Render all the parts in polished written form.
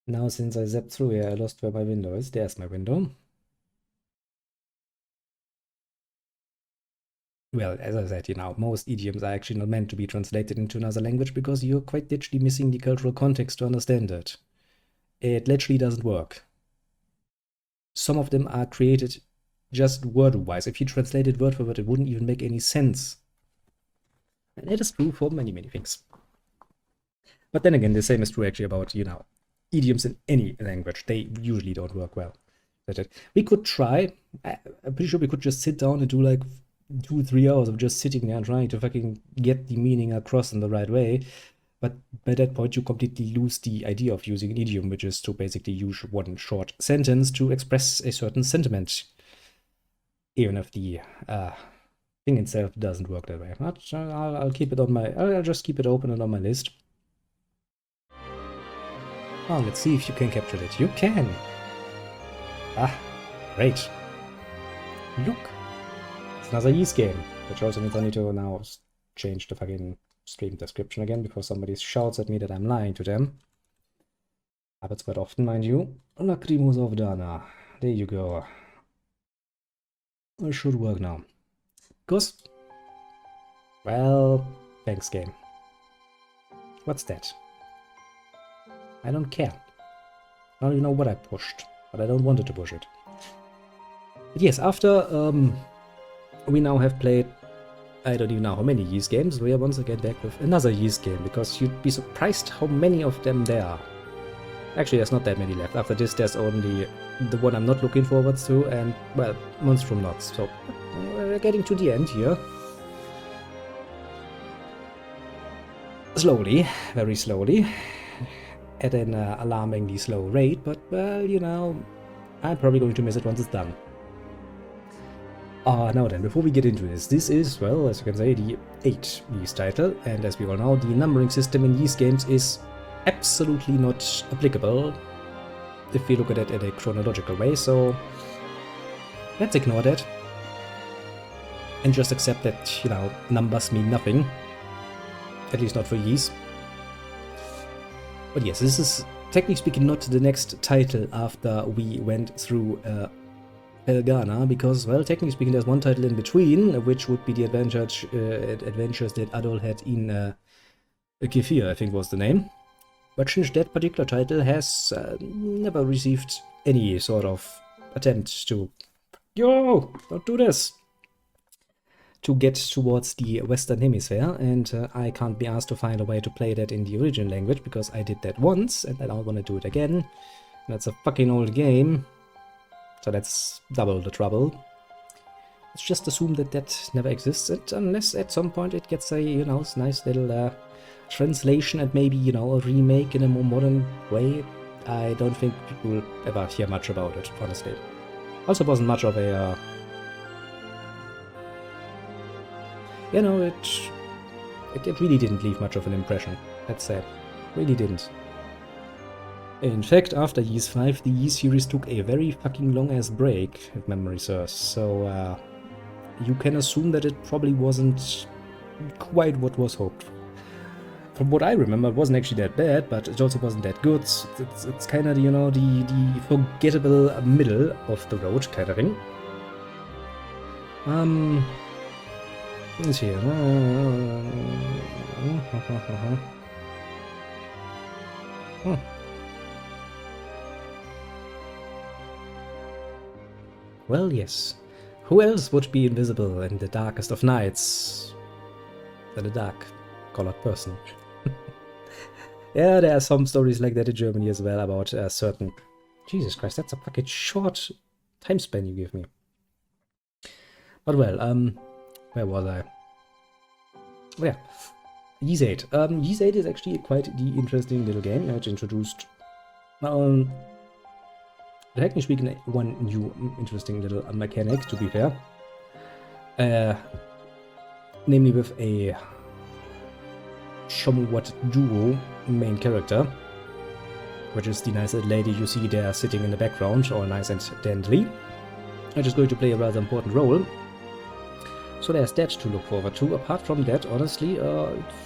Now, since I zapped through here, I lost where my window is. There's my window. Well, as I said, most idioms are actually not meant to be translated into another language because you're quite literally missing the cultural context to understand it. It literally doesn't work. Some of them are created just word-wise. If you translated word for word, it wouldn't even make any sense. And that is true for many, many things. But then again, the same is true actually about, idioms in any language. They usually don't work well. We could try. I'm pretty sure we could just sit down and do like 2-3 hours of just sitting there and trying to fucking get the meaning across in the right way. But by that point, you completely lose the idea of using an idiom, which is to basically use one short sentence to express a certain sentiment. Even if the thing itself doesn't work that way. But I'll keep it on my. I'll just keep it open and on my list. Oh, let's see if you can capture it. You can. Ah, great. Look. It's another yeast game, which also means I need to now change the fucking stream description again before somebody shouts at me that I'm lying to them. Happens quite often, mind you. Lacrimosa of Dana. There you go. It should work now. Goes. Well, thanks, game. What's that? I don't care. I don't even know what I pushed, but I don't want to push it. But yes, after we now have played, I don't even know how many yeast games, we are once again back with another yeast game, because you'd be surprised how many of them there are. Actually, there's not that many left. After this, there's only the one I'm not looking forward to, and, well, Monstrum Nox. So, we're getting to the end here. Slowly, very slowly. At an alarmingly slow rate, but, well, I'm probably going to miss it once it's done. Now then, before we get into this is, well, as you can say, the 8th yeast title, and as we all know, the numbering system in yeast games is absolutely not applicable if we look at it in a chronological way, so let's ignore that and just accept that, numbers mean nothing, at least not for yeast. But yes, this is, technically speaking, not the next title after we went through Helgana, because, well, technically speaking, there's one title in between, which would be the adventures that Adol had in Kefir, I think was the name. But since that particular title has never received any sort of attempt to, yo, don't do this, to get towards the Western Hemisphere, and I can't be asked to find a way to play that in the original language, because I did that once, and I don't want to do it again. That's a fucking old game, so that's double the trouble. Let's just assume that that never existed, unless at some point it gets a, nice little translation and maybe, a remake in a more modern way. I don't think people will ever hear much about it, honestly. Also wasn't much of a... it really didn't leave much of an impression, let's say. Really didn't. In fact, after Ys 5, the Ys series took a very fucking long-ass break, if memory serves, so you can assume that it probably wasn't quite what was hoped. From what I remember, it wasn't actually that bad, but it also wasn't that good. It's kind of, the forgettable middle of the road kind of thing. Let's see. Well, yes. Who else would be invisible in the darkest of nights than a dark-colored person? Yeah, there are some stories like that in Germany as well about certain... Jesus Christ, that's a fucking short time span you give me. But well, where was I? Oh yeah, Ys 8. Ys 8 is actually quite the interesting little game. It introduced, technically speaking, one new interesting little mechanic, to be fair. Namely with a somewhat duo main character, which is the nice little lady you see there sitting in the background, all nice and dandy. Which is going to play a rather important role. So there's that to look forward to. Apart from that, honestly,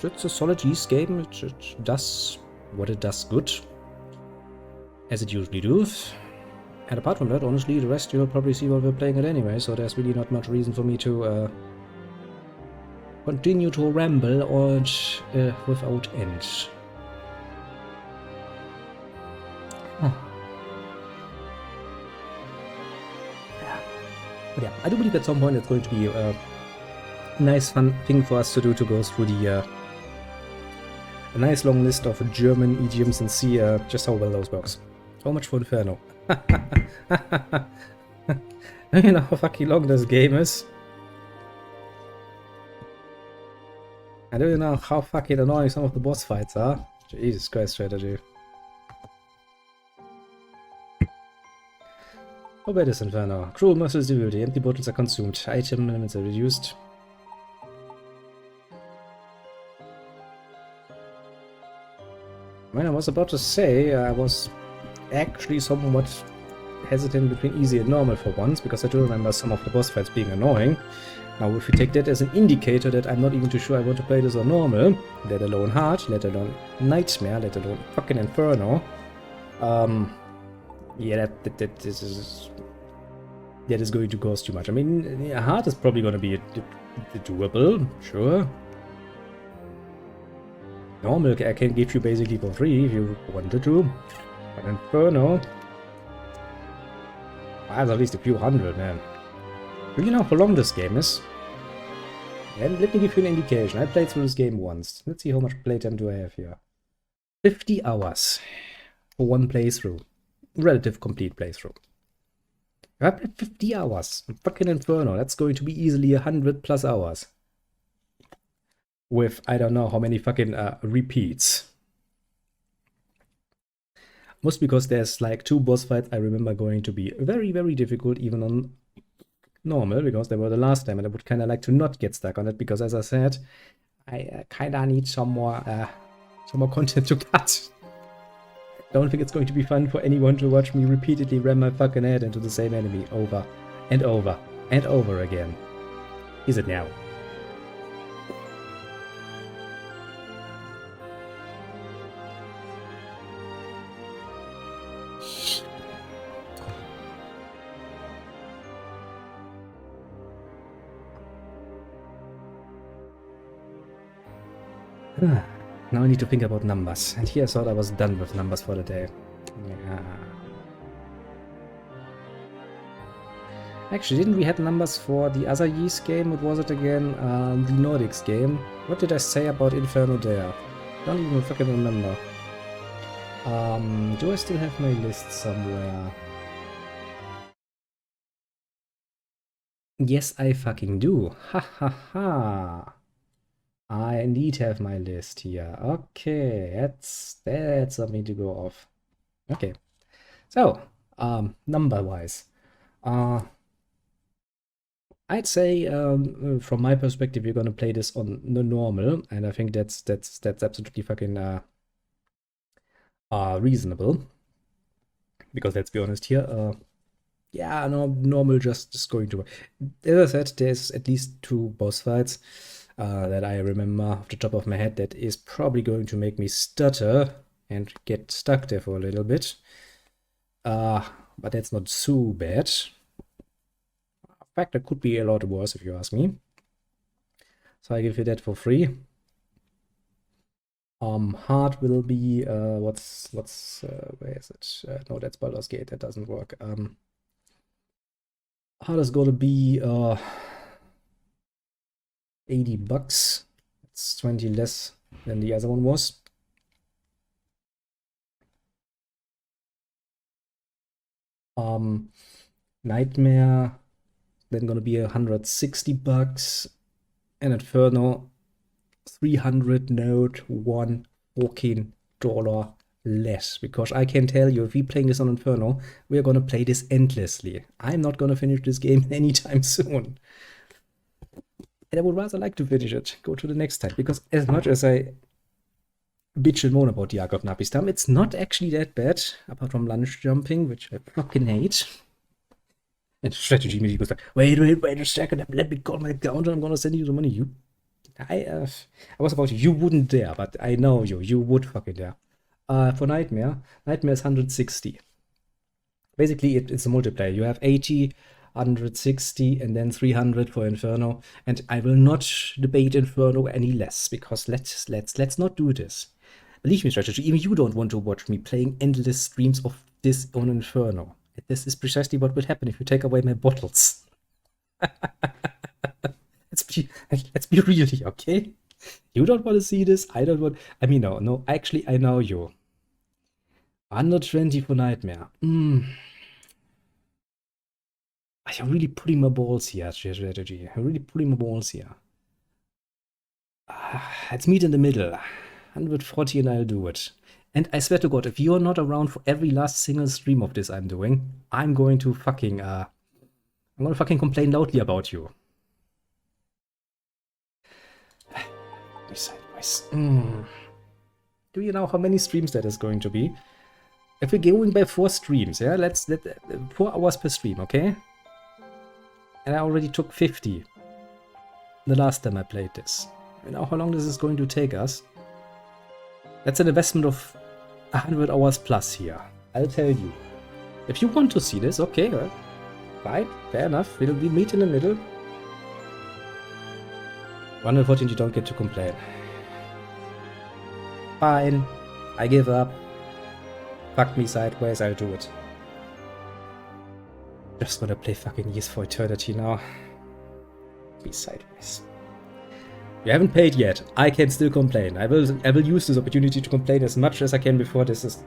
it's a solid Ys game. It does what it does good. as it usually does. And apart from that, honestly, the rest you'll probably see while we're playing it anyway, so there's really not much reason for me to continue to ramble on without end. Huh. Yeah. But yeah, I do believe at some point it's going to be a nice fun thing for us to do, to go through the a nice long list of German idioms and see just how well those works. How much for Inferno? You know how fucking long this game is? I don't know how fucking annoying some of the boss fights are. Jesus Christ, strategy. How bad is Inferno? Cruel muscles the empty bottles are consumed, item limits are reduced. When I was about to say, I was actually somewhat hesitant between easy and normal for once, because I do remember some of the boss fights being annoying. Now, if we take that as an indicator that I'm not even too sure I want to play this on normal, let alone hard, let alone nightmare, let alone fucking Inferno, yeah, that is going to cost too much. I mean, hard is probably going to be doable, sure. Normal I can give you basically for free if you wanted to, but Inferno, that's at least a few hundred, man. Do you know how long this game is? And let me give you an indication. I played through this game once. Let's see how much playtime do I have here. 50 hours for one playthrough. Relative complete playthrough. I played 50 hours. Fucking Inferno. That's going to be easily 100 plus hours. With I don't know how many fucking repeats. Mostly because there's like 2 boss fights I remember going to be very, very difficult even on normal, because they were the last time, and I would kind of like to not get stuck on it, because as I said, I kind of need some more content to cut. Don't think it's going to be fun for anyone to watch me repeatedly ram my fucking head into the same enemy over and over and over again. Is it now? Now I need to think about numbers, and here I thought I was done with numbers for the day. Yeah. Actually, didn't we have numbers for the other Ys game? What was it again? The Nordics game. What did I say about Inferno there? Don't even fucking remember. Do I still have my list somewhere? Yes, I fucking do. Ha ha ha. I indeed have my list here. Okay, that's something to go off. Okay, so number-wise, I'd say from my perspective, you're gonna play this on the normal, and I think that's absolutely fucking reasonable. Because let's be honest here, yeah, no, normal just is going to work. As I said, there's at least 2 boss fights that I remember off the top of my head that is probably going to make me stutter and get stuck there for a little bit. But that's not so bad. In fact, it could be a lot worse if you ask me. So I give you that for free. Hard will be what's where is it? No, that's Baldur's Gate. That doesn't work. Hard is gonna be $80. It's 20 less than the other one was. Nightmare then gonna be $160, and Inferno 300 note $1 fucking dollar less, because I can tell you, if we're playing this on Inferno, we're gonna play this endlessly. I'm not gonna finish this game anytime soon. And I would rather like to finish it, go to the next type, because as much as I bitch and moan about the Ark of Napistam, it's not actually that bad, apart from lunge jumping, which I fucking hate. And strategy immediately goes like, wait a second, let me call my account and I'm gonna send you the money. I was about you wouldn't dare, but I know you would fucking dare. For Nightmare, Nightmare is 160. Basically, it's a multiplayer. You have 80, 160, and then 300 for Inferno. And I will not debate Inferno any less, because let's not do this. Believe me, strategy, even you don't want to watch me playing endless streams of this on Inferno. This is precisely what will happen if you take away my bottles. let's be real here, okay? You don't want to see this. I don't want. I mean, no. Actually, I know you. 120 for Nightmare. I'm really putting my balls here, strategy. I'm really putting my balls here. Let's meet in the middle. 140 and I'll do it. And I swear to God, if you're not around for every last single stream of this I'm doing, I'm going to fucking, I'm gonna fucking complain loudly about you. Sideways. Do you know how many streams that is going to be? If we're going by 4 streams, yeah, let's 4 hours per stream, okay? And I already took 50 the last time I played this. You know how long this is going to take us? That's an investment of 100 hours plus here. I'll tell you. If you want to see this, okay, well, fine, fair enough. We'll meet in the middle. 114, you don't get to complain. Fine, I give up. Fuck me sideways, I'll do it. Just wanna play fucking Years for Eternity now. Be sideways. You haven't paid yet. I can still complain. I will use this opportunity to complain as much as I can before this is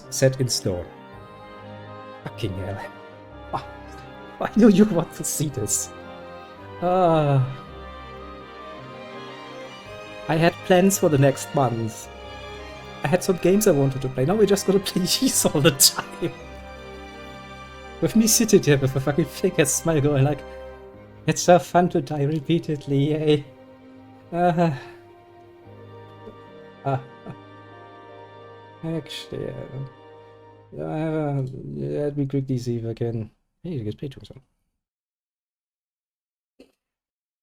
set in stone. Fucking hell. Why do you want to see this? I had plans for the next month. I had some games I wanted to play. Now we're just gonna play Yeez all the time. With me sitting here with a fucking fake ass smile going like, it's so fun to die repeatedly, yay. Actually, let me quickly see if I can. Hey, you get paid to some.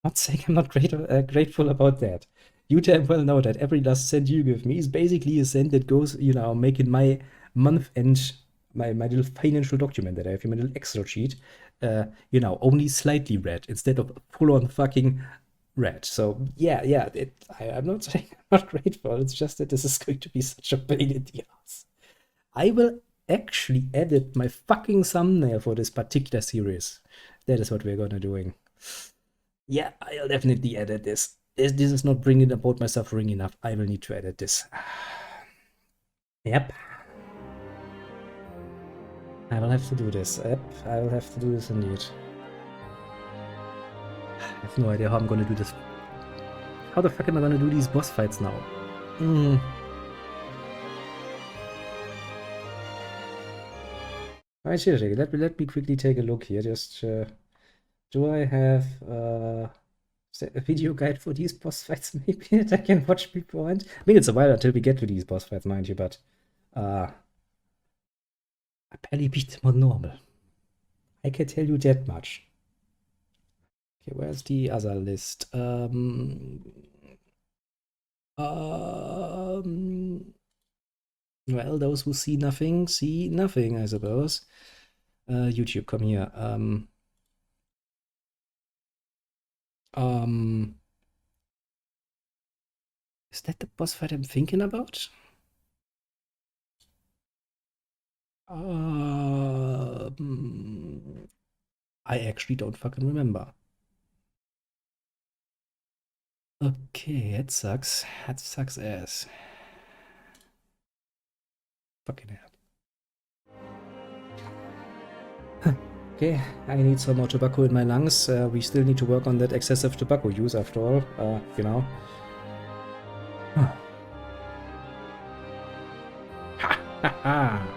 Not saying I'm not grateful about that. You damn well know that every last cent you give me is basically a cent that goes, you know, making my month end, my little financial document that I have, my little Excel sheet, you know, only slightly red instead of full on fucking red. So yeah, I'm not saying I'm not grateful. It's just that this is going to be such a pain in the ass. I will actually edit my fucking thumbnail for this particular series. That is what we're gonna doing. Yeah, I'll definitely edit this. This is not bringing about my suffering enough. I will need to edit this. Yep. I will have to do this. Yep, I will have to do this indeed. I have no idea how I'm gonna do this. How the fuck am I gonna do these boss fights now? Alright, seriously, let me quickly take a look here. Just, do I have a video guide for these boss fights maybe that I can watch beforehand? I mean, it's a while until we get to these boss fights, mind you, but I barely beat them on normal. I can tell you that much. Okay, where's the other list? Well, those who see nothing, I suppose. YouTube, come here. Is that the boss fight I'm thinking about? I actually don't fucking remember. Okay, that sucks. That sucks ass. Fucking hell. Okay, I need some more tobacco in my lungs. We still need to work on that excessive tobacco use after all, you know. Ha ha ha!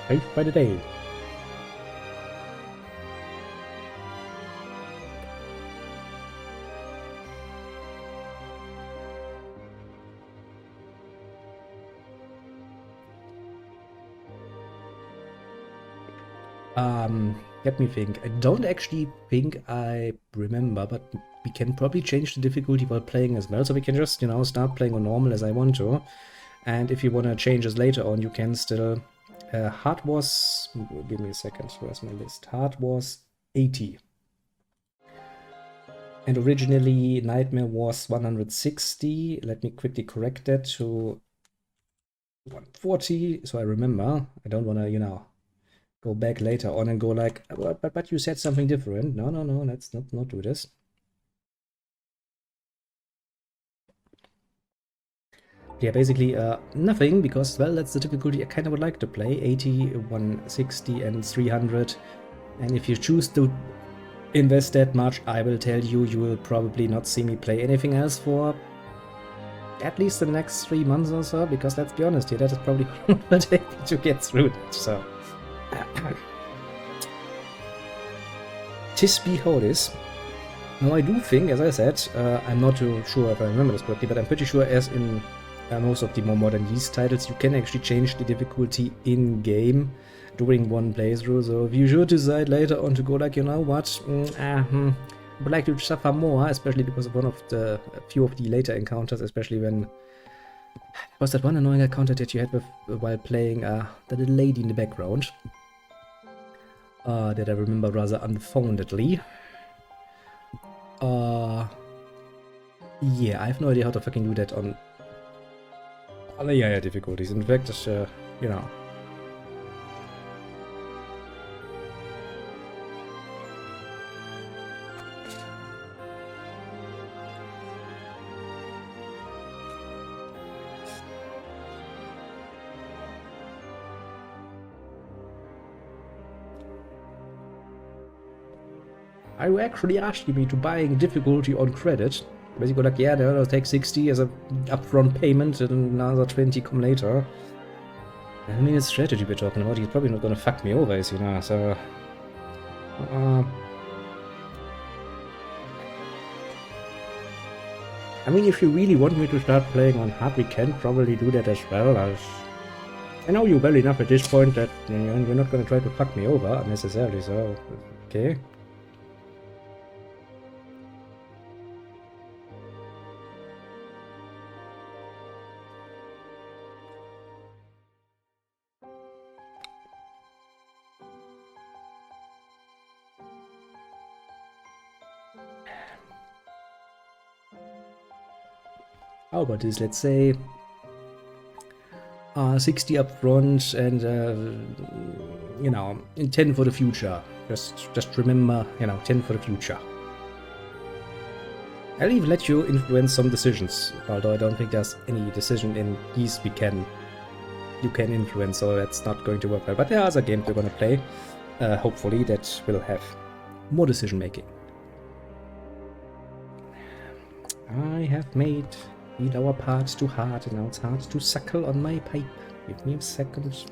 Right by the day. Let me think. I don't actually think I remember, but we can probably change the difficulty while playing as well. So we can just, you know, start playing on normal as I want to. And if you want to change this later on, you can still... hard was... Give me a second, where's my list? Hard was 80. And originally Nightmare was 160. Let me quickly correct that to 140, so I remember. I don't want to, you know, go back later on and go like, but you said something different. No, let's not do this. Yeah, basically nothing, because, well, that's the difficulty I kind of would like to play. 80, 160 and 300. And if you choose to invest that much, I will tell you, you will probably not see me play anything else for at least the next 3 months or so, because let's be honest here, that is probably what will take me to get through that, so... Tis be how it is. Now I do think, as I said, I'm not too sure if I remember this correctly, but I'm pretty sure as in most of the more modern Yeast titles, you can actually change the difficulty in-game during one playthrough, so if you should decide later on to go like, you know what, I would like to suffer more, especially because of a few of the later encounters, especially when... Was that one annoying encounter that you had with, while playing the little lady in the background? That I remember rather unfoundedly. Yeah, I have no idea how to fucking do that on other higher difficulties. In fact, it's, you know... Are you actually asking me to buying difficulty on credit? Basically like, yeah, I'll take 60 as a upfront payment and another 20 come later. I mean, it's strategy we're talking about. He's probably not gonna fuck me over, you know, so... I mean, if you really want me to start playing on hard, we can probably do that as well, as... I know you well enough at this point that you're not gonna try to fuck me over unnecessarily, so... Okay. How about this? Let's say 60 up front and you know, 10 for the future. Just remember, you know, 10 for the future. I'll even let you influence some decisions, although I don't think there's any decision in these you can influence, so that's not going to work well. But there are other games we're gonna play, hopefully, that will have more decision making. I have made the lower parts too hard, and now it's hard to suckle on my pipe. Give me a second.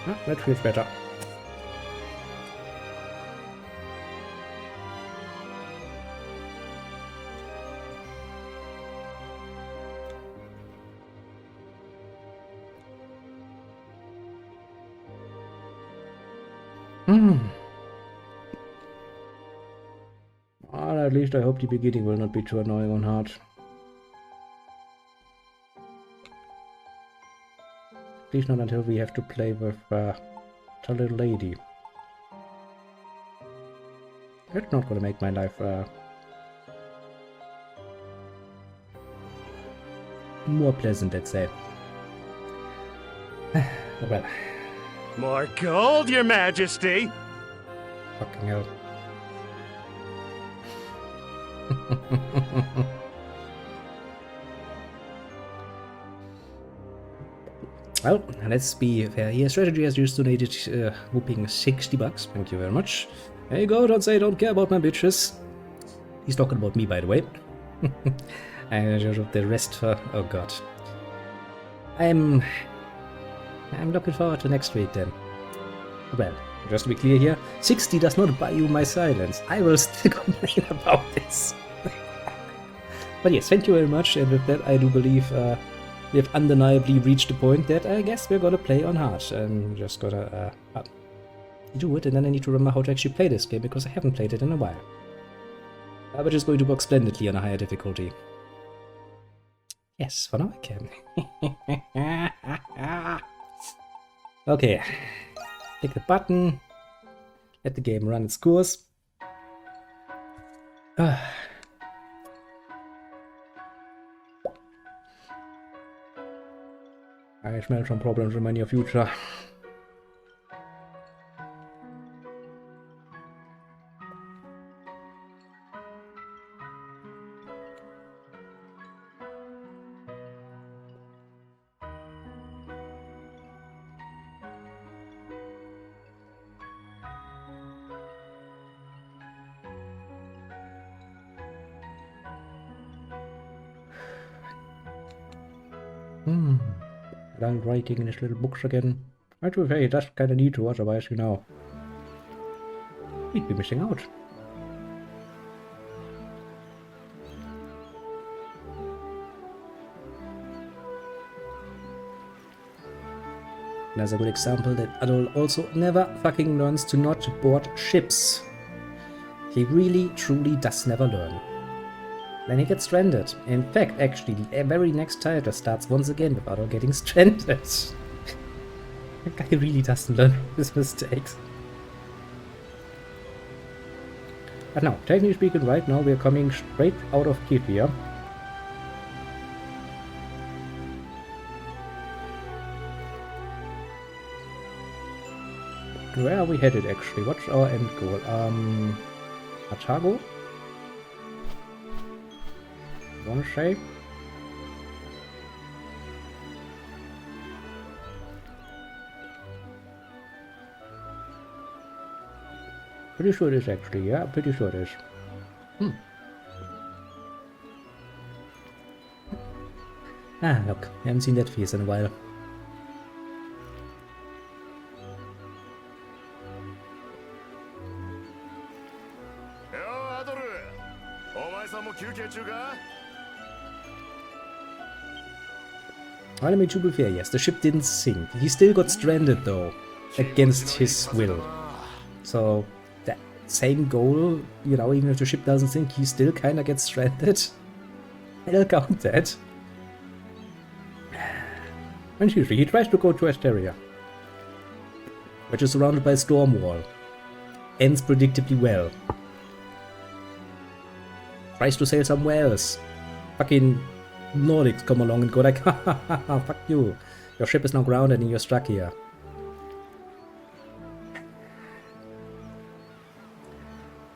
Ah, that feels better. Well, at least I hope the beginning will not be too annoying on hard. At least not until we have to play with the little lady. That's not gonna make my life more pleasant, let's say. Well. More gold, Your Majesty! Fucking hell. Well, let's be fair here. Strategy has just donated whooping $60. Thank you very much. There you go, don't say I don't care about my bitches. He's talking about me, by the way. And the rest for... Oh god. I'm looking forward to next week then. Well, just to be clear here, 60 does not buy you my silence. I will still complain about this. But yes, thank you very much, and with that I do believe we have undeniably reached the point that I guess we're gonna play on hard. I'm just gonna do it, and then I need to remember how to actually play this game, because I haven't played it in a while. But it's going to work splendidly on a higher difficulty. Yes, for now I can. Okay. Click the button. Let the game run its course. I smell some problems in my near future. Long writing in his little books again. I do say he does kinda need to, otherwise, you know, we'd be missing out. Another good example that Adol also never fucking learns to not board ships. He really, truly does never learn. Then he gets stranded. In fact, actually, the very next title starts once again with Adol getting stranded. That guy really doesn't learn his mistakes. But now, technically speaking, right now we are coming straight out of Kefir. Where are we headed actually? What's our end goal? Atago? Wanna say? Pretty sure it is actually, yeah, pretty sure it is. Ah, look, I haven't seen that face in a while. Well, I mean, to be fair, yes, the ship didn't sink. He still got stranded, though, against his will. So, that same goal, you know, even if the ship doesn't sink, he still kinda gets stranded. I'll count that. And seriously, he tries to go to Asteria, which is surrounded by a storm wall. Ends predictably well. Tries to sail somewhere else. Fucking Nordics come along and go like, ha ha ha ha, fuck you. Your ship is now grounded and you're stuck here.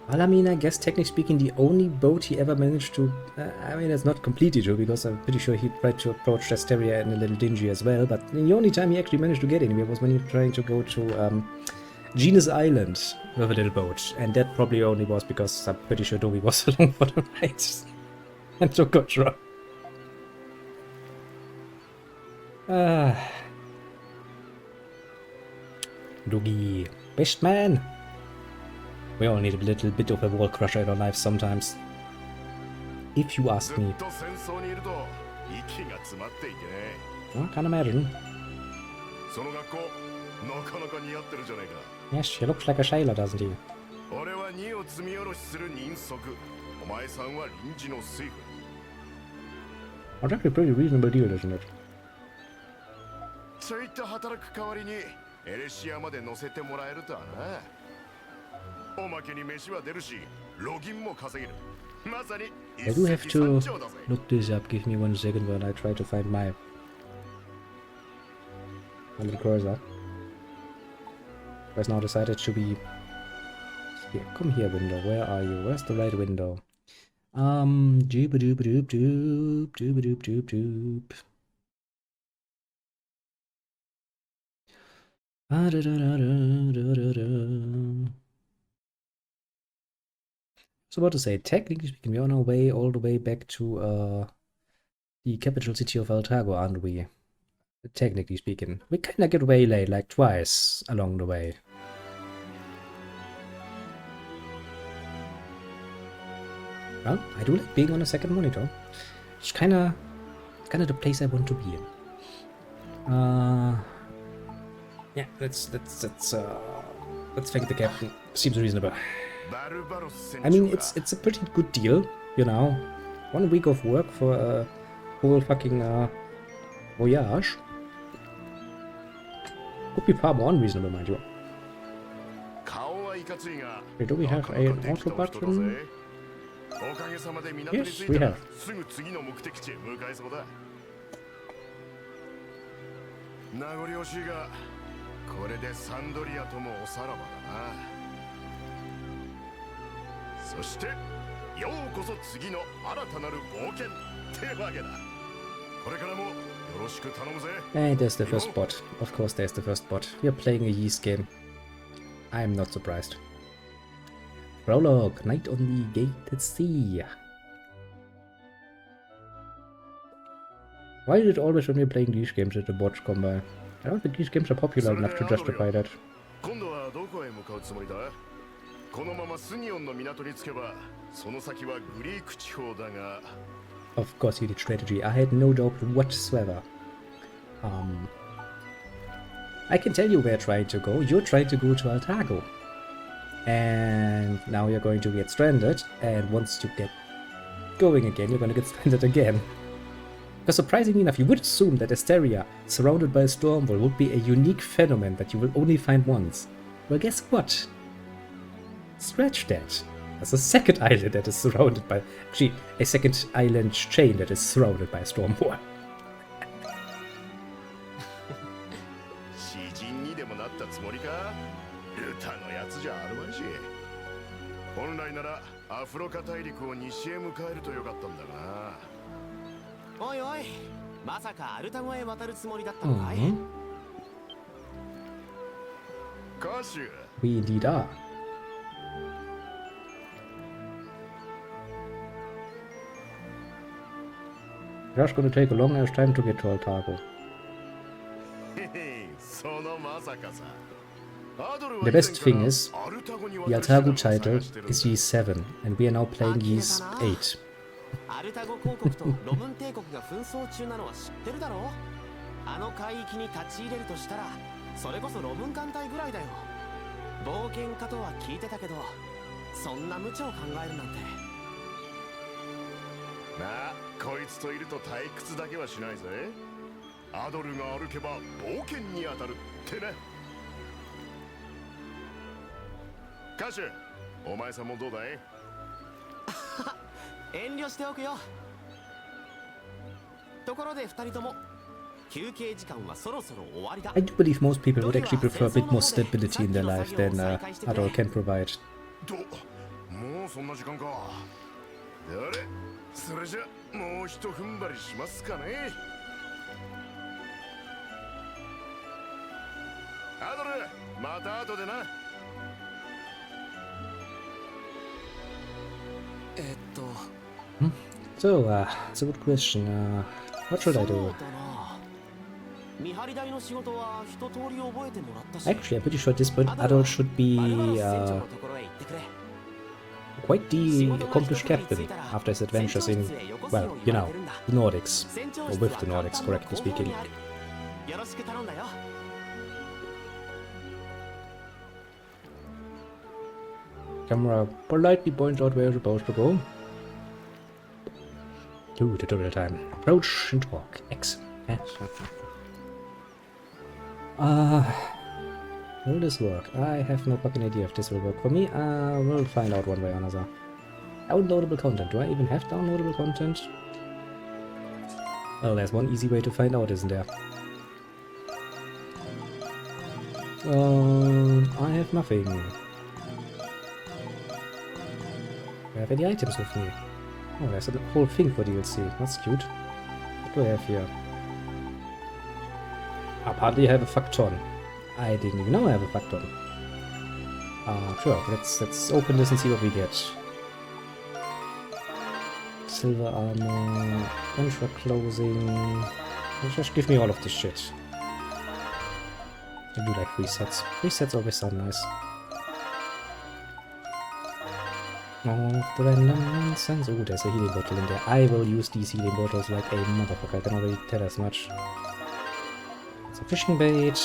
Well, I mean, I guess technically speaking, the only boat he ever managed to... I mean, it's not completely true, because I'm pretty sure he tried to approach Asteria in a little dingy as well, but the only time he actually managed to get anywhere was when he was trying to go to Genus Island with a little boat, and that probably only was because I'm pretty sure Dobby was along for the ride and took control. Doogie, best man! We all need a little bit of a wall crusher in our lives sometimes. If you ask me. I can't imagine. Yes, she looks like a sailor, doesn't he? That's actually a pretty reasonable deal, isn't it? I do have to look this up. Give me 1 second while I try to find my little cursor. I've now decided to be here. Come here, window. Where are you? Where's the right window? Doop doop doop doop doop doop doop doop. Ah, da, da, da, da, da, da. I was about to say, technically speaking, we're on our way all the way back to the capital city of Altago, aren't we? Technically speaking. We kinda get waylaid like twice along the way. Well, I do like being on a second monitor. It's kinda the place I want to be in. Yeah, let's thank the captain. Seems reasonable. I mean, it's a pretty good deal, you know. 1 week of work for a whole fucking voyage. Could be far more unreasonable, mind you. Okay, do we have an auto button? Yes, we have. And there's the first bot. Of course there's the first bot. We are playing a yeast game. I'm not surprised. Prologue, Night on the Gated Sea. Why is it always when we're playing these games that the bots come by? I don't think these games are popular enough to justify that. Of course you did strategy. I had no doubt whatsoever. I can tell you where you're trying to go. You're trying to go to Altago. And now you're going to get stranded. And once you get going again, you're going to get stranded again. Because surprisingly enough, you would assume that Asteria, surrounded by a storm wall, would be a unique phenomenon that you will only find once. Well, guess what? Scratch that. There's a second island that is surrounded by... Actually, a second island chain that is surrounded by a storm wall. We indeed are. It's gonna take a long ass time to get to Altago. The best thing is, the Altago title is Ye7, and we are now playing Ye8. I do believe most people would actually prefer a bit more stability in their life than Adol can provide. So, it's a good question. What should I do? Actually, I'm pretty sure at this point Adol should be quite the accomplished captain after his adventures in, well, you know, the Nordics. Or with the Nordics, correctly speaking. Camera politely points out where you're supposed to go. Ooh, tutorial time. Approach and talk. Excellent. Will this work? I have no fucking idea if this will work for me. We'll find out one way or another. Downloadable content. Do I even have downloadable content? Well, there's one easy way to find out, isn't there? I have nothing. Do I have any items with me? Oh, there's a whole thing for DLC. That's cute. What do I have here? Apparently I have a fuckton. I didn't even know I have a fuckton. Sure, let's open this and see what we get. Silver armor, extra clothing. Just give me all of this shit. I do like 3 sets. 3 sets always sound nice. of the random nonsense. Oh, there's a healing bottle in there. I will use these healing bottles like a motherfucker. I can already tell as much. It's a fishing bait.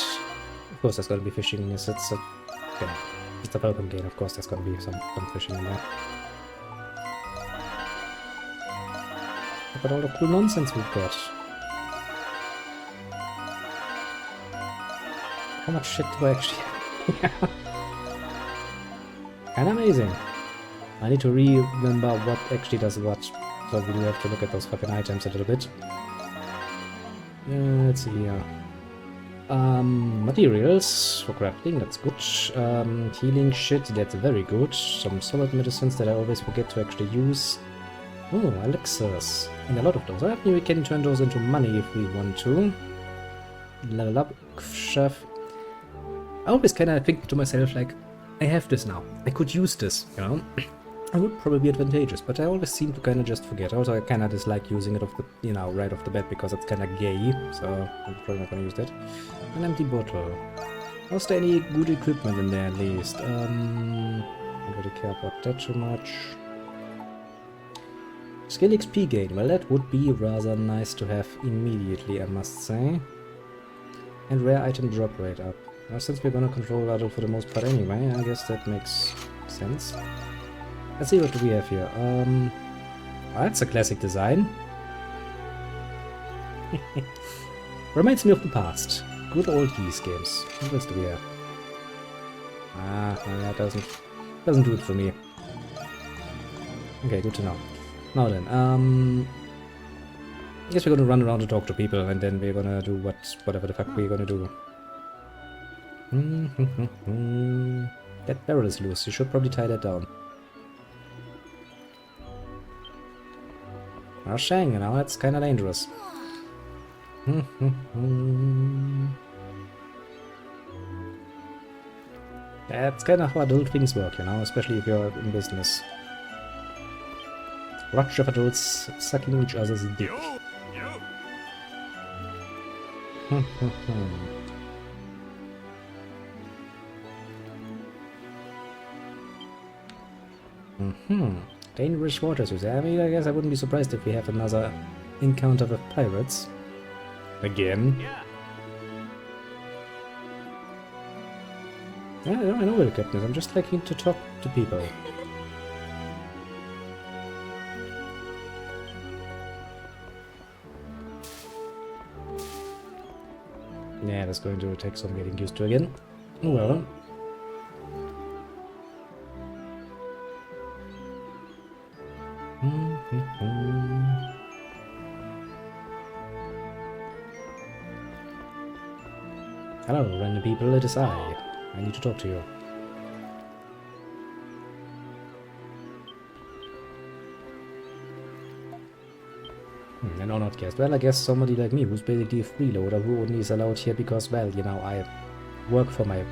Of course, there's gonna be fishing. It's a welcome game. Of course, there's gonna be some fishing in there. Look at all the cool nonsense we've got. How much shit do I actually have? Kinda amazing. I need to remember what actually does what. So we do have to look at those fucking items a little bit. Let's see here. Materials for crafting, that's good. Healing shit, that's very good. Some solid medicines that I always forget to actually use. Oh, elixirs. And a lot of those. I think we can turn those into money if we want to. Level up, chef. I always kind of think to myself, like, I have this now. I could use this, you know? It would probably be advantageous, but I always seem to kind of just forget. Also, I kind of dislike using it off the, you know, right off the bat because it's kind of gay. So I'm probably not going to use that. An empty bottle. Was there any good equipment in there at least? Don't really care about that too much. Skill XP gain. Well, that would be rather nice to have immediately, I must say. And rare item drop rate up. Now, since we're gonna control Vado for the most part anyway, I guess that makes sense. Let's see what do we have here. That's a classic design. Reminds me of the past. Good old these games. What else do we have? That doesn't do it for me. Okay, good to know. Now then, I guess we're gonna run around and talk to people, and then we're gonna do whatever the fuck we're gonna do. That barrel is loose. You should probably tie that down. Oh, shang, you know, that's kind of dangerous. That's kind of how adult things work, you know, especially if you're in business. Rush of adults sucking each other's dick. Dangerous waters, you say? I mean, I guess I wouldn't be surprised if we have another encounter with pirates. Again. Yeah, I know where the captain is. I'm just liking to talk to people. Yeah, that's going to take some getting used to again. Oh well. Hello, random people, it is I. I need to talk to you. An honored guest. Well, I guess somebody like me, who's basically a freeloader, who only is allowed here because, well, you know, I work for my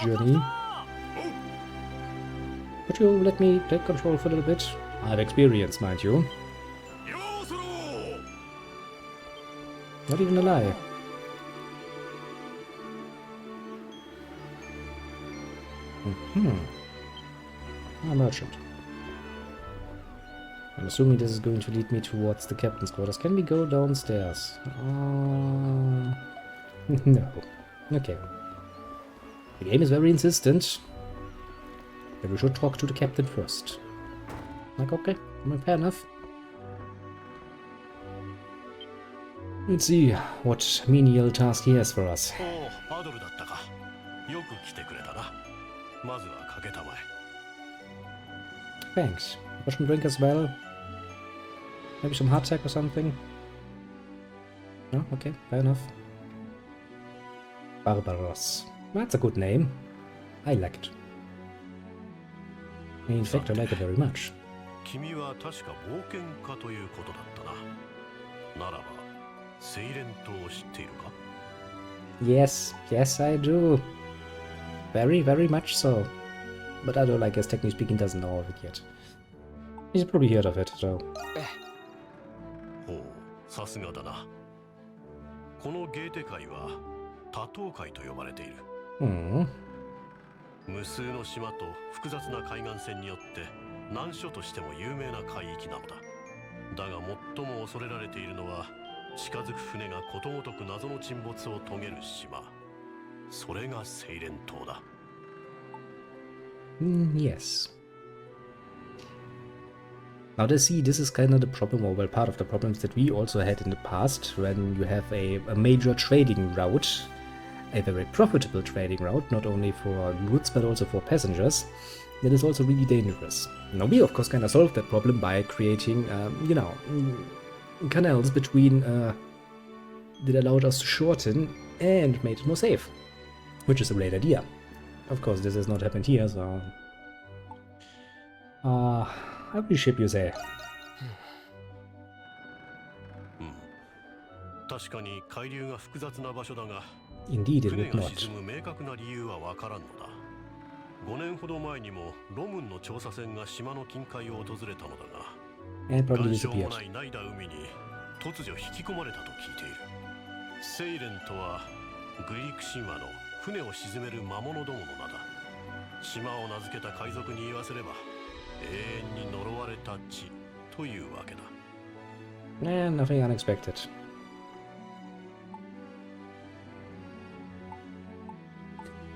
journey. Would you let me take control for a little bit? I have experience, mind you. Not even a lie. A merchant. I'm assuming this is going to lead me towards the captain's quarters. Can we go downstairs? No. Okay. The game is very insistent. Then we should talk to the captain first. Like, okay, fair enough. Let's see what menial task he has for us. Thanks. Russian drink as well. Maybe some hardtack or something. No? Okay, fair enough. Barbaros. That's a good name. I like it. In fact, I like it very much. Yes, I do. Very, very much so. But Adol, I guess, technically speaking, doesn't know of it yet. He's probably heard of it, so. 無数の島と複雑な海岸線によって難所としても有名な海域なのだ。だが最も恐れられているのは近づく船がことごとく謎の沈没を遂げる島。それがセイレン島だ。Yes. Now this is kind of the problem, or well, part of the problems that we also had in the past, when you have a major trading route, a very profitable trading route, not only for goods but also for passengers. That is also really dangerous. Now we of course kind of solved that problem by creating, you know, canals between that allowed us to shorten and made it more safe, which is a great idea. Of course, this has not happened here, so how many ship you say? 確かに海流が複雑な場所だが、 Indeed, it 船 would が not. 沈む明確な理由は分からんのだ。5年ほど前にもロムンの調査船が島の近海を訪れたのだが、 And probably 岩礁 disappeared. もないナイダ海に突如引き込まれたと聞いている。セイレンとはグリーク神話の船を沈める魔物どもの名だ。島を名付けた海賊に言わせれば永遠に呪われた地というわけだ。Nothing unexpected.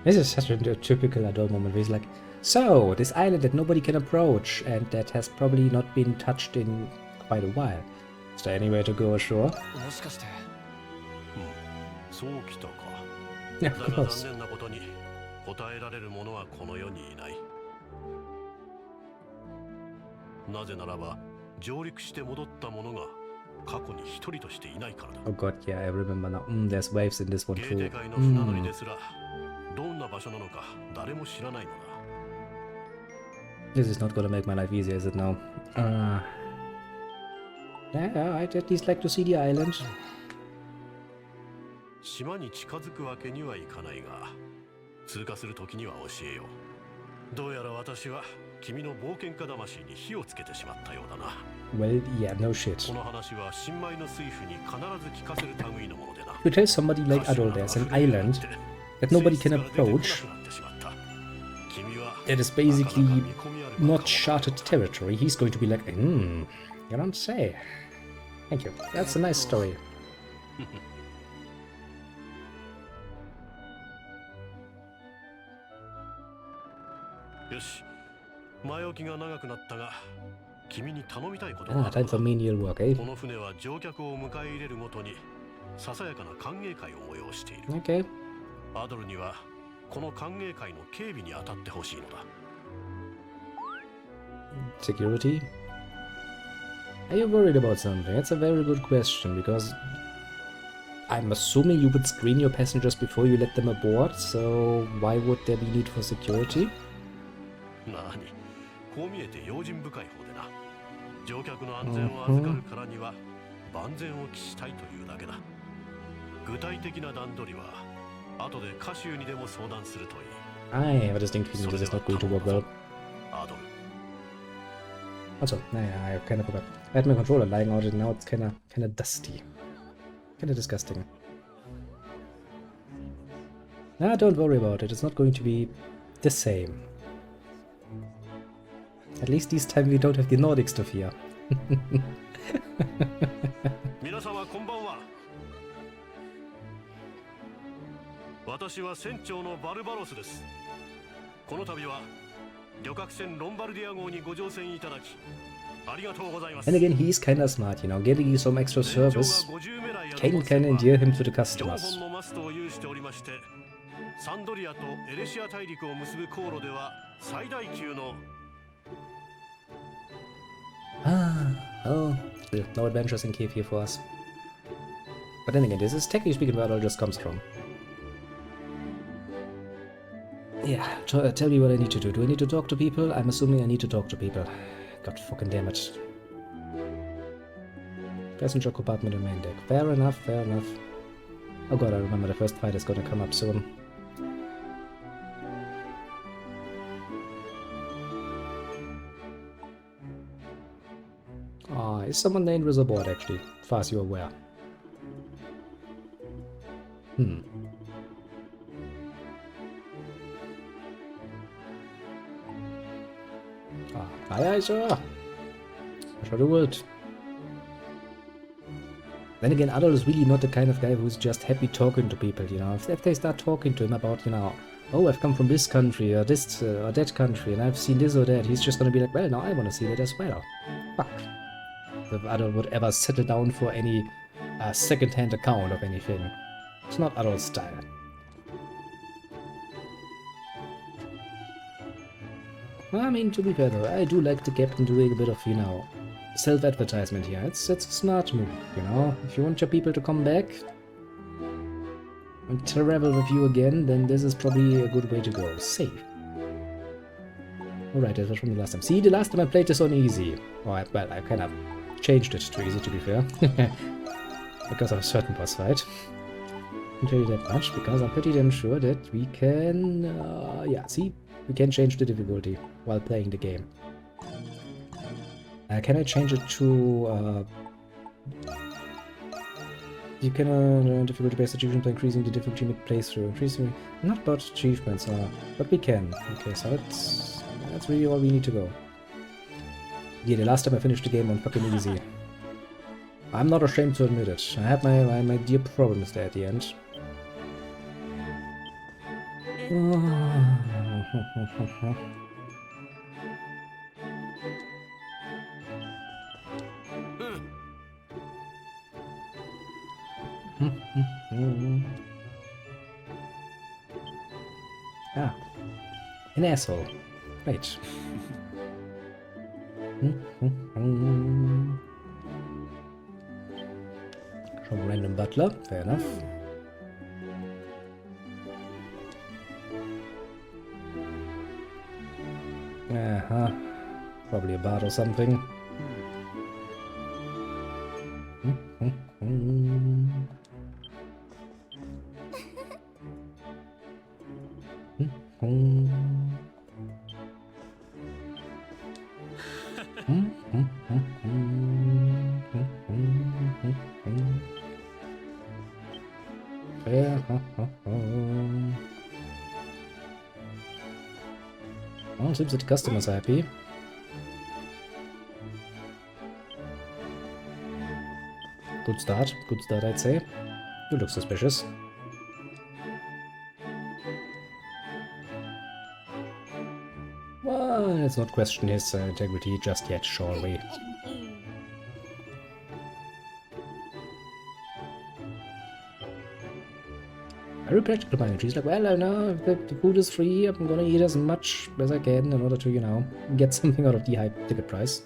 This is such a typical adult moment where he's like, so, this island that nobody can approach and that has probably not been touched in quite a while. Is there any way to go ashore? そうきたか。 Yeah, だ of が course. 残念なことに答えられる者はこの世にいない。なぜならば上陸して戻った者が過去に一人としていないからだ。 Oh god, yeah, I remember now. There's waves in this one ゲー too. テ界の船乗りですら、どんな場所なのか誰も知らないのだ。 This is not gonna make my life easier, is it now? Yeah, I'd at least like to see the island. 島に近づくわけにはいかないが、通過する時には教えよう。どうやら私は君の冒険家魂に火をつけてしまったようだな。 Well, yeah, no shit. この話は新米の水夫に必ず聞かせる類のものでな。 You tell somebody like Adol there's an island that nobody can approach. It is basically not charted territory. He's going to be like, you don't say. Thank you. That's a nice story. よし、前置きが長くなったが、君に頼みたいことがある。 time for menial work, eh? この船は乗客を迎え入れるごとにささやかな歓迎会を催している。 Okay. アドルにはこの歓迎会の警備に当たってほしいのだ。 Security? Are you worried about something? That's a very good question, because I'm assuming you would screen your passengers before you let them aboard, so why would there be need for security? なに、こう見えて用心深い方でな。乗客の安全を預かるからには万全を期したいというだけだ。具体的な段取りは後で歌手にでも相談するといい。 I have a distinct feeling this is not going to work well. アドル。 Also, naja, I kind of forgot. I had my controller lying out and now it's kind of dusty. Kind of disgusting. Ah, don't worry about it. It's not going to be the same. At least this time we don't have the Nordics to fear. 皆様こんばんは。私は船長のバルバロスです。この度は旅客船ロンバルディア号にご乗船いただきありがとうございます。 And again, he's kind of smart, you know, getting you some extra service can kind of endear him to the 4 customers. 本のマストを有しておりまして、サンドリアとエレシア大陸を結ぶ航路では最大級の Oh, still, no adventures in cave here for us. But then again, this is technically speaking where it all just comes from. Yeah, tell me what I need to do. Do I need to talk to people? I'm assuming I need to talk to people. God fucking damn it. Passenger compartment and main deck. Fair enough, fair enough. Oh god, I remember the first fight is gonna come up soon. Is someone dangerous aboard actually, as far as you're aware? Aye, aye, sir. I shall do it. Then again, Adol is really not the kind of guy who's just happy talking to people, you know. If they start talking to him about, you know, oh, I've come from this country or this or that country and I've seen this or that, he's just gonna be like, well, now I want to see that as well. Fuck. If Adol would ever settle down for any second-hand account of anything. It's not Adol's style. I mean, to be fair though, I do like the captain doing a bit of, you know, self-advertisement here. It's a smart move, you know. If you want your people to come back and travel with you again, then this is probably a good way to go. Save. Alright, that was from the last time. See, the last time I played this on easy. Well, I kind of changed it to easy, to be fair. Because of a certain boss fight. I can tell you that much, because I'm pretty damn sure that we can... yeah, see? We can change the difficulty while playing the game. Can I change it to... you can difficulty-based achievement by increasing the difficulty mid-playthrough. Increasing... Not about achievements, but we can. Okay, so that's really all we need to go. Yeah, the last time I finished the game on fucking easy. I'm not ashamed to admit it. I had my dear problems there at the end. Ah, an asshole. Right. From random butler, fair enough. Probably a bard or something. Oh, seems that the customers are happy. Good start, I'd say. You look suspicious. Well, let's not question his integrity just yet, shall we? Very practical mind. She's like, well, I know if the food is free, I'm gonna eat as much as I can in order to, you know, get something out of the high ticket price.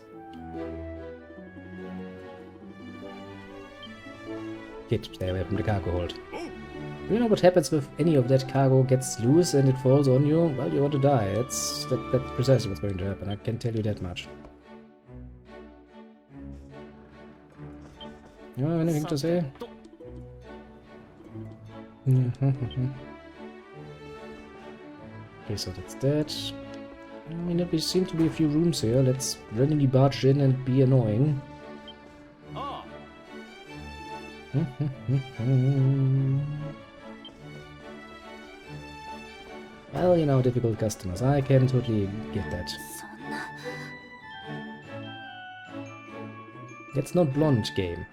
Kid, stay away from the cargo hold. You know what happens if any of that cargo gets loose and it falls on you? Well, you want to die. That's precisely what's going to happen, I can tell you that much. You have anything to say? Okay, so that's that. I mean, there seem to be a few rooms here. Let's randomly barge in and be annoying. Well, you know, difficult customers. I can totally get that. It's not blonde game.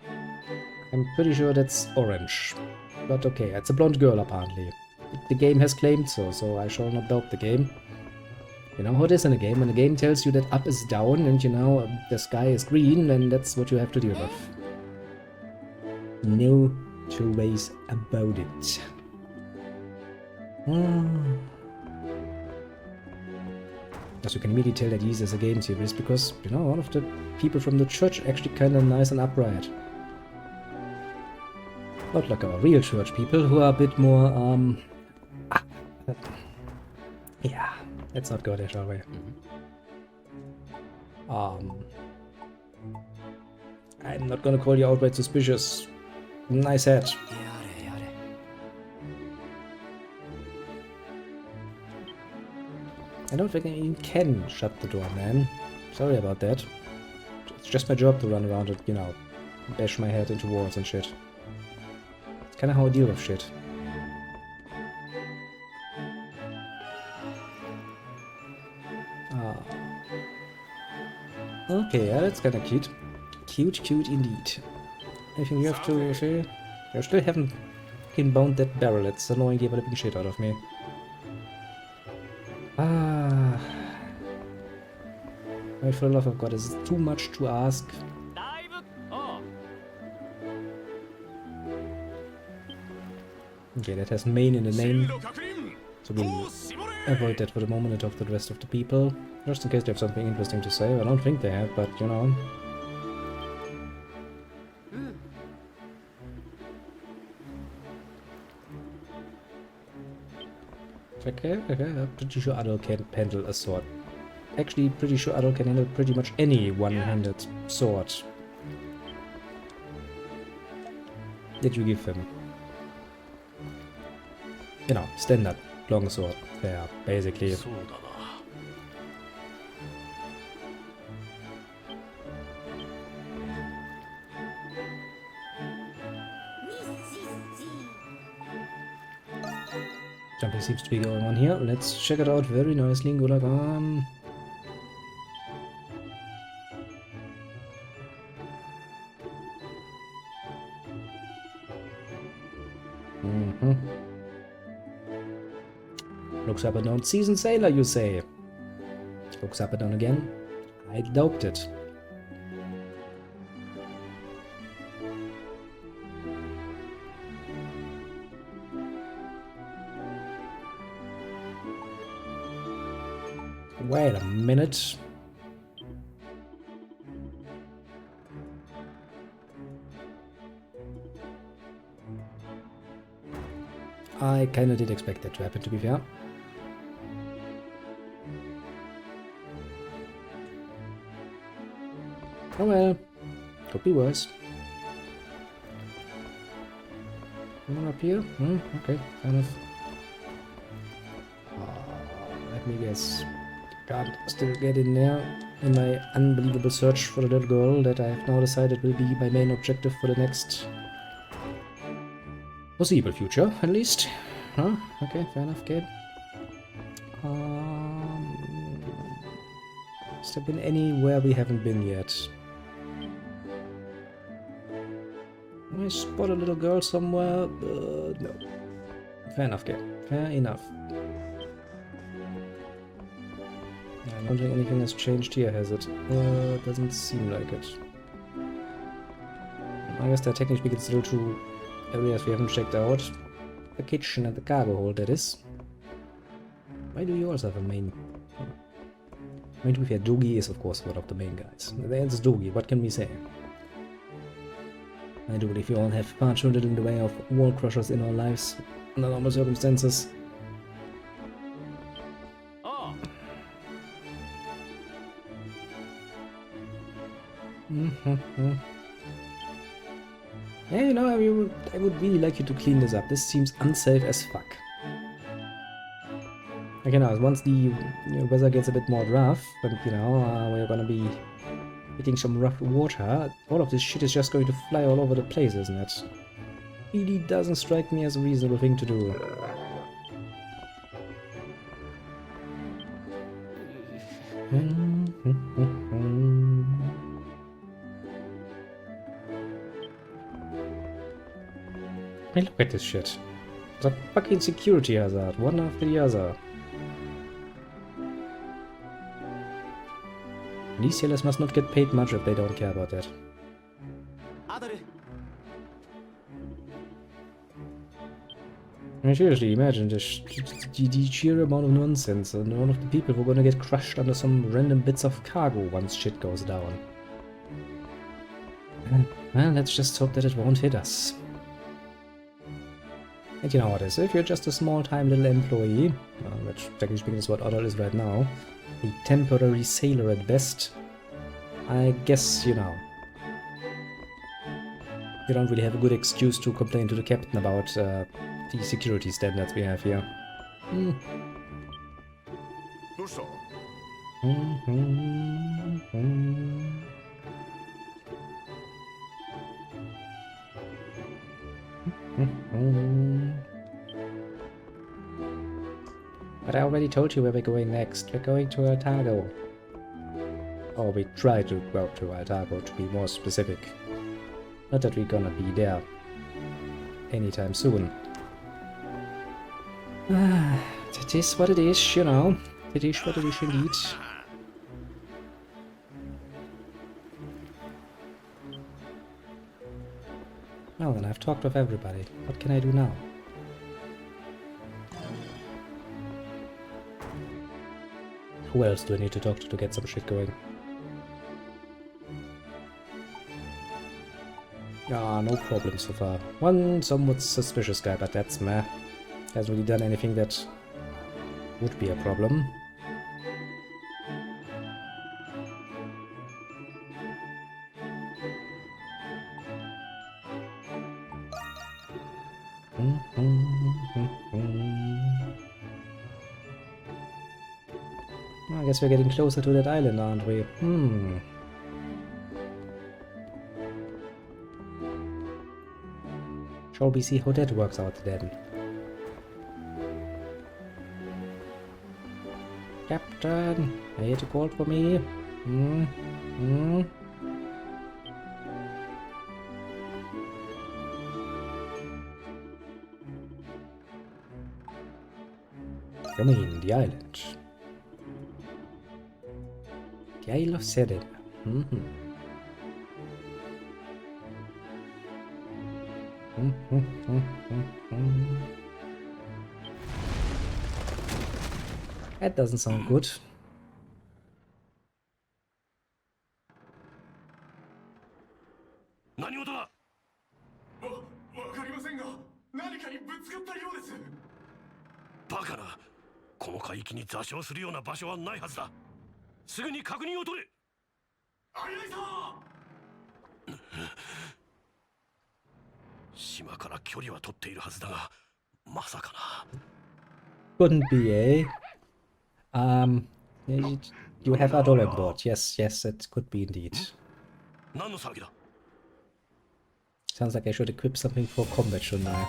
I'm pretty sure that's orange. But okay, it's a blonde girl apparently. The game has claimed so I shall not doubt the game. You know how it is in a game. When a game tells you that up is down and, you know, the sky is green, then that's what you have to deal with. No two ways about it. As you can immediately tell that this is a game series because, you know, all of the people from the church are actually kind of nice and upright. Not like our real church people, who are a bit more, yeah, let's not go there, shall we? I'm not gonna call you outright suspicious. Nice hat. I don't think I even can shut the door, man. Sorry about that. It's just my job to run around and, you know, bash my head into walls and shit. It's kinda how I deal with shit. Okay, yeah, that's kinda cute. Cute indeed. Anything you have to say? I still haven't fucking bound that barrel. It's annoying the living shit out of me. Ah. For the love of God, is it too much to ask? Okay, that has main in the name, so we'll avoid that for the moment and talk to the rest of the people. Just in case they have something interesting to say. I don't think they have, but you know. Okay, I'm pretty sure Adol can handle a sword. Actually, pretty sure Adol can handle pretty much any one-handed sword that you give him. You know, standard longsword. Yeah, basically. Jumping seems to be going on here. Let's check it out very nicely. Gulagan. Looks up and down. Seasoned sailor, you say? Looks up and down again. I doubt it. Wait a minute. I kinda did expect that to happen, to be fair. Oh well, could be worse. Someone up here? Okay, fair enough. Let me guess. Can't still get in there in my unbelievable search for the little girl that I have now decided will be my main objective for the next foreseeable future, at least. Huh? Okay, fair enough, Gabe. Has there been anywhere we haven't been yet? I spot a little girl somewhere? No. Fair enough, Gabe. Fair enough. I don't think anything has changed here, has it? Doesn't seem like it. I guess there technically speaking still two areas we haven't checked out. The kitchen and the cargo hold, that is. Why do you also have a main? I mean, to be fair, Doogie is of course one of the main guys. The answer is Doogie, what can we say? I do believe we all have far too little in the way of wall crushers in our lives under normal circumstances. Yeah, you know, I would really like you to clean this up. This seems unsafe as fuck. Okay, now, once the weather gets a bit more rough, and, you know, we're gonna be hitting some rough water, all of this shit is just going to fly all over the place, isn't it? Really doesn't strike me as a reasonable thing to do. Hey, look at this shit. It's a fucking security hazard, one after the other. These sailors must not get paid much if they don't care about that. I mean, seriously, imagine the sheer amount of nonsense and all of the people who are gonna get crushed under some random bits of cargo once shit goes down. Well, let's just hope that it won't hit us. And you know what it is, if you're just a small-time little employee, which technically speaking is what Adol is right now, a temporary sailor at best, I guess, you know, you don't really have a good excuse to complain to the captain about the security standards we have here. But I already told you where we're going next. We're going to Otago. Or we try to go to Altago, to be more specific. Not that we're gonna be there anytime soon. It is what it is, you know. It is what it is indeed. Well, then I've talked with everybody. What can I do now? Who else do I need to talk to get some shit going? Ah, no problem so far. One somewhat suspicious guy, but that's meh. Hasn't really done anything that would be a problem. I guess we're getting closer to that island, aren't we? Shall we see how that works out then? Captain, are you to call for me? Come in, the island. The Isle of Seren. That doesn't sound good. Bakana! この海域に座礁するような場所はないはずだ。すぐに確認を取れ。ありがとう。島から距離は取っているはずだが、まさかな。Couldn't be, eh? You have Adol on board. Yes, yes, it could be indeed. 何の騒ぎだ? Sounds like I should equip something for combat, shouldn't I?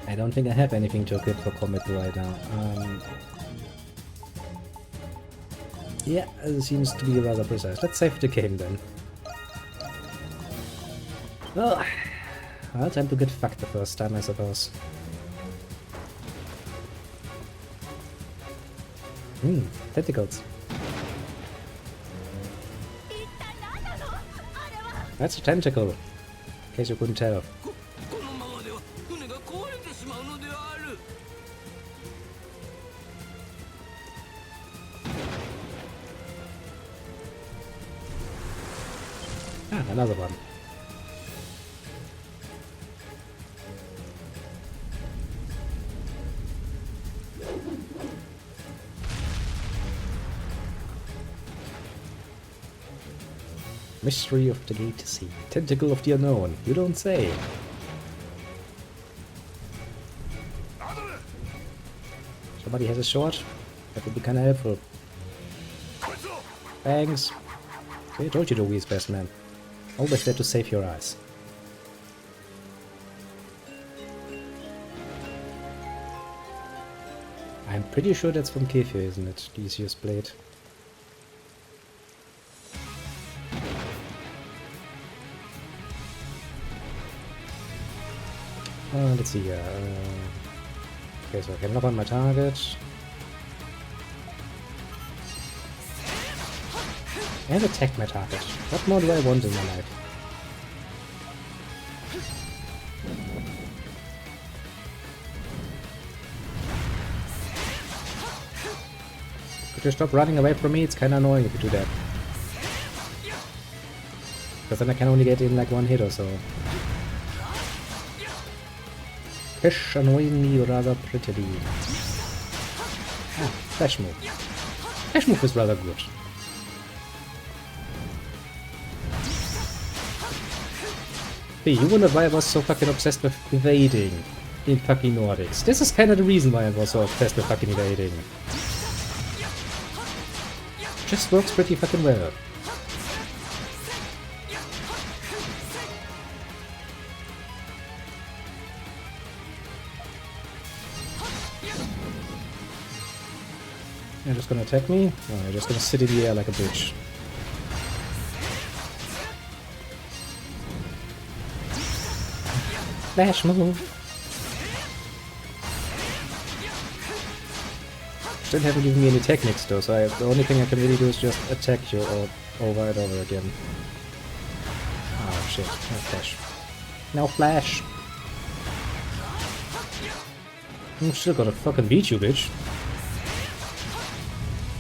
I don't think I have anything to equip for combat right now. Yeah, it seems to be rather precise. Let's save the game then. Oh, well, time to get fucked the first time, I suppose. Tentacles. That's a tentacle, in case you couldn't tell. Ah, another one. Mystery of the Gate Sea. Tentacle of the Unknown. You don't say. Somebody has a sword? That would be kinda helpful. Thanks. See, I told you to be his best man. Always there to save your eyes. I'm pretty sure that's from Kefir, isn't it? Theseus blade. Let's see here. Okay, so I can lock on my target. And attack my target. What more do I want in my life? Could you stop running away from me? It's kinda annoying if you do that. Because then I can only get in like one hit or so. Fish annoying me rather prettily. Ah, Flash Move. Flash Move is rather good. Hey, you wonder why I was so fucking obsessed with evading in fucking Nordics. This is kinda the reason why I was so obsessed with fucking evading. Just works pretty fucking well. You're just gonna attack me? No, you're just gonna sit in the air like a bitch. flash move. Still haven't given me any techniques though, so the only thing I can really do is just attack you over and over again. Oh shit, no flash. No flash! I'm still gonna fucking beat you, bitch.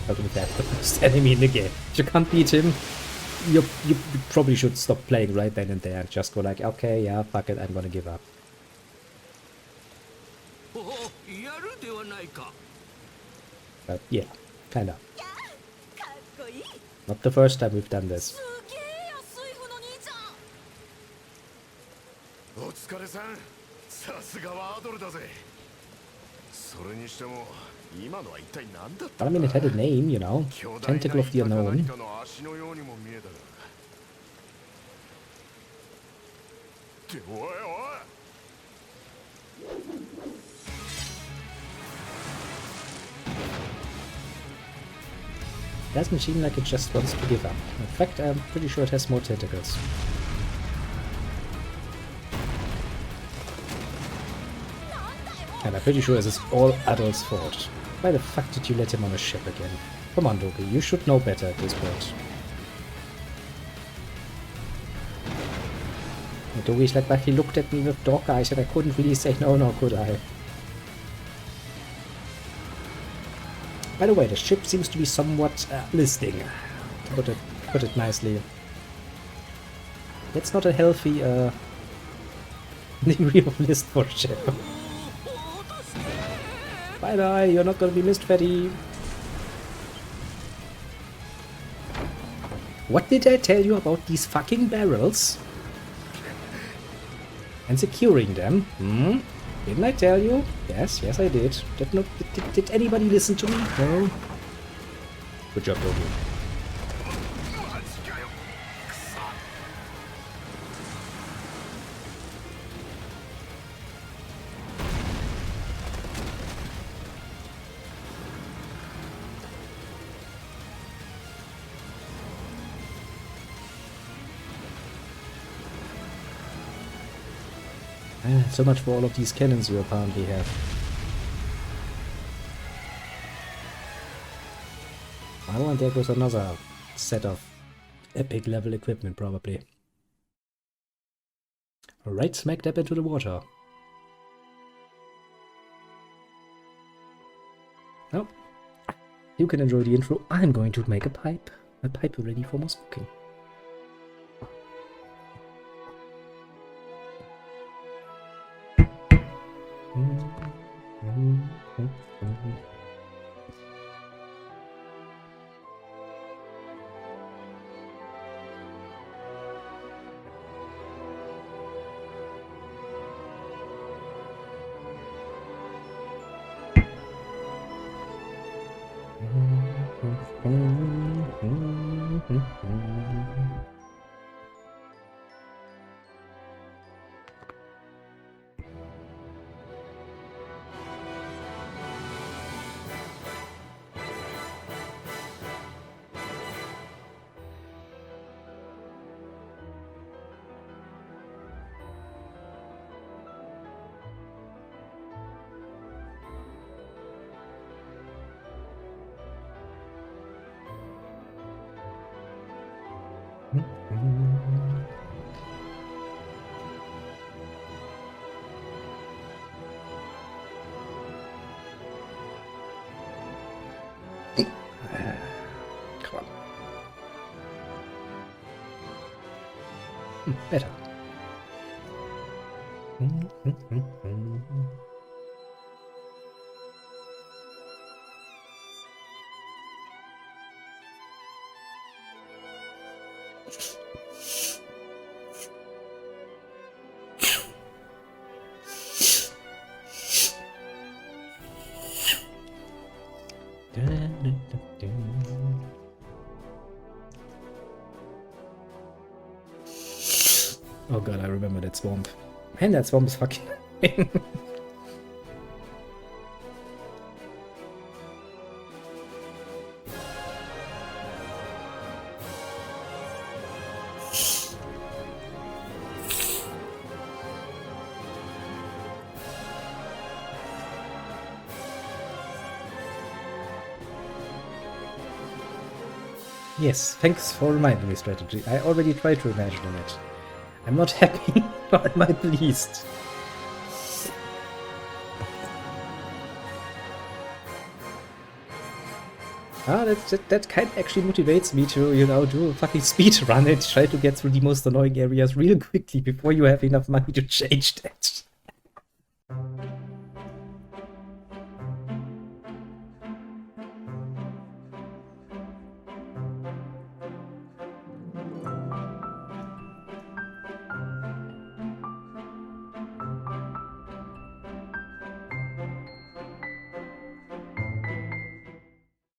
I'll do that, the first enemy in the game. If you can't beat him, you probably should stop playing right then and there and just go like, okay, yeah, fuck it, I'm gonna give up. But yeah, kinda. Not the first time we've done this. お疲れさん。さすがはアドルだぜ。それにしても今のは一体何だった But I mean, it had a name, you know. Tentacle of the Unknown. 足のようにも見えたが。っておいおい。 Doesn't seem like it just wants to give up. In fact, I'm pretty sure it has more tentacles. And I'm pretty sure this is all Adol's fault. Why the fuck did you let him on a ship again? Come on, Loki, you should know better at this point. And Loki's like, but he looked at me with dog eyes and I couldn't really say no, could I? By the way, the ship seems to be somewhat listing, to put it nicely. That's not a healthy degree of list for a ship. Bye-bye, you're not gonna be missed, Fatty. What did I tell you about these fucking barrels? And securing them? Hmm? Didn't I tell you? Yes, I did. Did anybody listen to me? No? Good job, Loki. So much for all of these cannons you apparently have. Oh, and there goes another set of epic level equipment, probably. Right smack dab into the water. Oh, you can enjoy the intro. I'm going to make a pipe ready for more smoking. Come on. Better. Oh god, I remember that swamp. Man, that swamp is fucking Yes, thanks for reminding me, strategy. I already tried to imagine it. I'm not happy, but I'm pleased. That kind of actually motivates me to, you know, do a fucking speed run and try to get through the most annoying areas real quickly before you have enough money to change that.